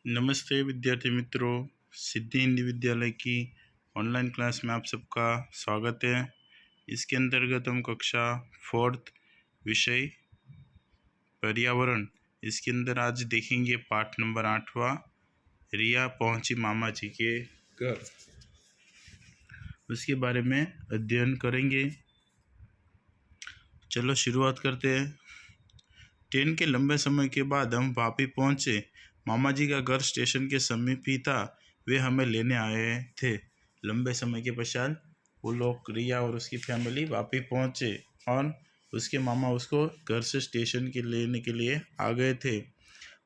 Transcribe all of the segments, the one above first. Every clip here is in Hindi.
नमस्ते विद्यार्थी मित्रों, सिद्धि हिंदी विद्यालय की ऑनलाइन क्लास में आप सबका स्वागत है। इसके अंतर्गत हम कक्षा 4th विषय पर्यावरण, इसके अंदर आज देखेंगे पाठ नंबर 8वां, रिया पहुंची मामा जी के घर। उसके बारे में अध्ययन करेंगे। चलो शुरुआत करते हैं। ट्रेन के लंबे समय के बाद हम वापी पहुंचे। मामा जी का घर स्टेशन के समीप ही था। वे हमें लेने आए थे। लंबे समय के पश्चात वो लोग, रिया और उसकी फैमिली, वापी पहुंचे और उसके मामा उसको घर से स्टेशन के लेने के लिए आ गए थे।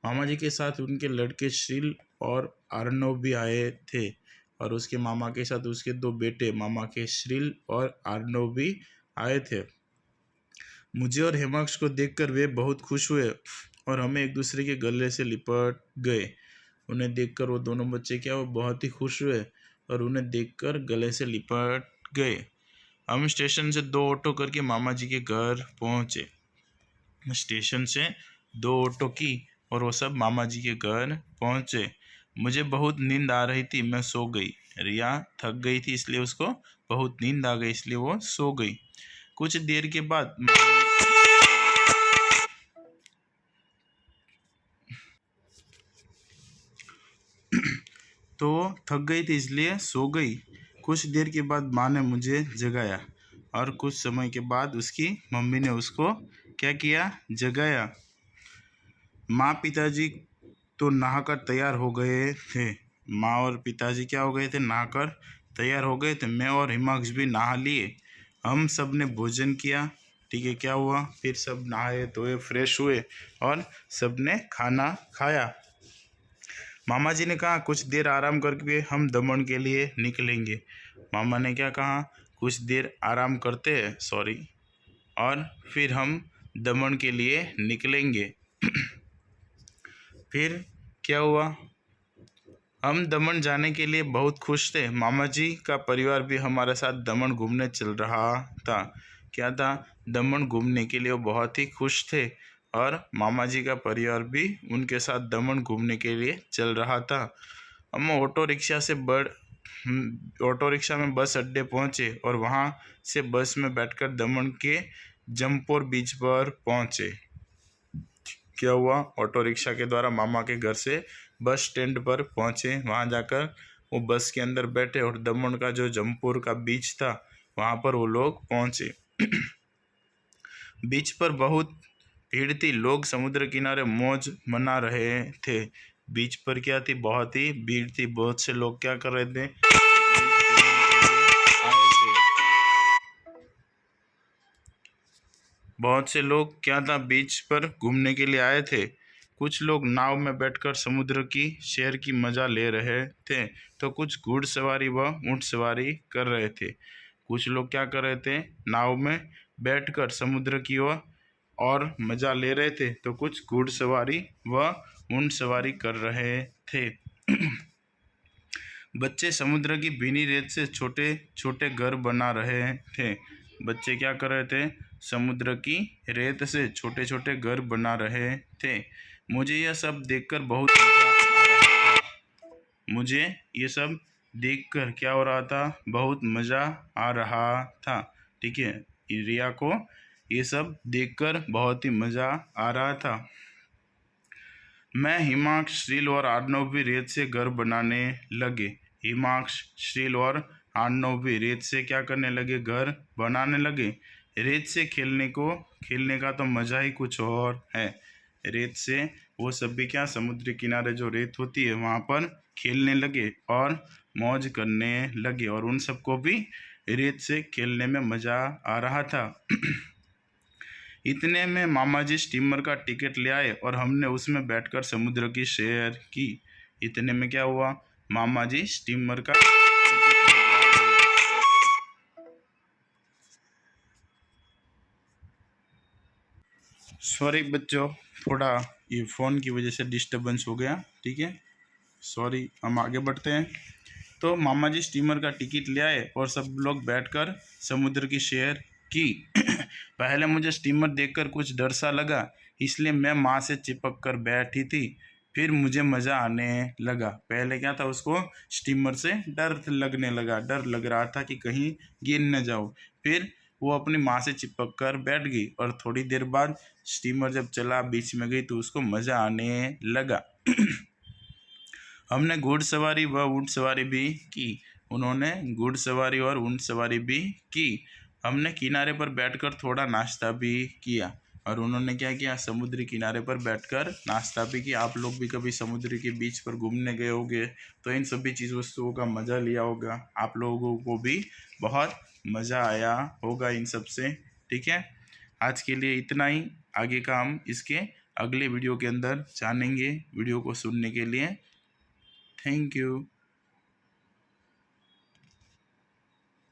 मामा जी के साथ उनके लड़के श्रील और अर्णव भी आए थे और उसके मामा के साथ उसके 2 बेटे मामा के श्रील और अर्णव भी आए थे। मुझे और हेमांश को देखकर वे बहुत खुश हुए और हमें एक दूसरे के गले से लिपट गए। उन्हें देखकर वो दोनों बच्चे वो बहुत ही खुश हुए और उन्हें देखकर गले से लिपट गए। हम स्टेशन से 2 ऑटो करके मामा जी के घर पहुंचे। स्टेशन से 2 ऑटो की और वो सब मामा जी के घर पहुंचे। मुझे बहुत नींद आ रही थी, मैं सो गई। रिया थक गई थी, इसलिए उसको बहुत नींद आ गई, इसलिए वो सो गई। कुछ देर के बाद तो थक गई थी, इसलिए सो गई। कुछ देर के बाद माँ ने मुझे जगाया और कुछ समय के बाद उसकी मम्मी ने उसको क्या किया, जगाया। माँ पिताजी तो नहाकर तैयार हो गए थे। माँ और पिताजी क्या हो गए थे, नहाकर तैयार हो गए थे। मैं और हिमांश भी नहा लिए। हम सब ने भोजन किया। ठीक है, क्या हुआ, फिर सब नहाए धोए फ्रेश हुए और सब ने खाना खाया। मामा जी ने कहा कुछ देर आराम करके हम दमन के लिए निकलेंगे। मामा ने क्या कहा, कुछ देर आराम करते हैं, और फिर हम दमन के लिए निकलेंगे। फिर क्या हुआ, हम दमन जाने के लिए बहुत खुश थे। मामा जी का परिवार भी हमारे साथ दमन घूमने चल रहा था। क्या था, दमन घूमने के लिए वो बहुत ही खुश थे और मामा जी का परिवार भी उनके साथ दमन घूमने के लिए चल रहा था। हम ऑटो रिक्शा में बस अड्डे पहुंचे और वहां से बस में बैठकर दमन के जमपोर बीच पर पहुंचे। क्या हुआ, ऑटो रिक्शा के द्वारा मामा के घर से बस स्टैंड पर पहुंचे। वहां जाकर वो बस के अंदर बैठे और दमन का जो जमपुर का बीच था वहां पर वो लोग पहुंचे। बीच पर बहुत भीड़ थी। लोग समुद्र किनारे मौज मना रहे थे। बीच पर क्या थी, बहुत ही भीड़ थी। बहुत से लोग क्या कर रहे थे, बहुत से लोग क्या था, बीच पर घूमने के लिए आए थे। कुछ लोग नाव में बैठकर समुद्र की सैर की मजा ले रहे थे, तो कुछ घुड़सवारी व ऊंट सवारी कर रहे थे। कुछ लोग क्या कर रहे थे, नाव में बैठकर समुद्र की ओर और मजा ले रहे थे, तो कुछ घुड़सवारी व ऊंट सवारी कर रहे थे। बच्चे समुद्र की भीनी रेत से छोटे छोटे घर बना रहे थे। बच्चे क्या कर रहे थे, समुद्र की रेत से छोटे छोटे घर बना रहे थे। मुझे यह सब देखकर बहुत मजा आ रहा था। मुझे ये सब देखकर क्या हो रहा था, बहुत मज़ा आ रहा था। ठीक है, रिया को ये सब देखकर बहुत ही मज़ा आ रहा था। मैं, हिमांश, श्रील और अर्णव भी रेत से घर बनाने लगे। हिमांश, श्रील और अर्णव भी रेत से क्या करने लगे, घर बनाने लगे। रेत से खेलने का तो मज़ा ही कुछ और है। रेत से वो सब भी क्या, समुद्र किनारे जो रेत होती है वहाँ पर खेलने लगे और मौज करने लगे और उन सबको भी रेत से खेलने में मज़ा आ रहा था। इतने में मामा जी स्टीमर का टिकट ले आए और हमने उसमें बैठकर समुद्र की सैर की। इतने में क्या हुआ, मामा जी स्टीमर का सॉरी बच्चों, थोड़ा ये फ़ोन की वजह से डिस्टरबेंस हो गया। ठीक है, सॉरी, हम आगे बढ़ते हैं। तो मामा जी स्टीमर का टिकट ले आए और सब लोग बैठकर समुद्र की सैर की। पहले मुझे स्टीमर देखकर कुछ डर सा लगा, इसलिए मैं माँ से चिपक कर बैठी थी। फिर मुझे मज़ा आने लगा। पहले क्या था, उसको स्टीमर से डर लगने लगा, डर लग रहा था कि कहीं गिर न जाऊँ। फिर वो अपनी माँ से चिपक कर बैठ गई और थोड़ी देर बाद स्टीमर जब चला बीच में गई तो उसको मज़ा आने लगा। हमने घुड़सवारी व ऊँट सवारी भी की। उन्होंने घुड़सवारी और ऊँट सवारी भी की। हमने किनारे पर बैठकर थोड़ा नाश्ता भी किया। और उन्होंने क्या किया, समुद्री किनारे पर बैठकर नाश्ता भी किया। आप लोग भी कभी समुद्र के बीच पर घूमने गए होंगे तो इन सभी चीज़ वस्तुओं का मज़ा लिया होगा। आप लोगों को भी बहुत मज़ा आया होगा इन सब से। ठीक है, आज के लिए इतना ही। आगे का हम इसके अगले वीडियो के अंदर जानेंगे। वीडियो को सुनने के लिए थैंक यू।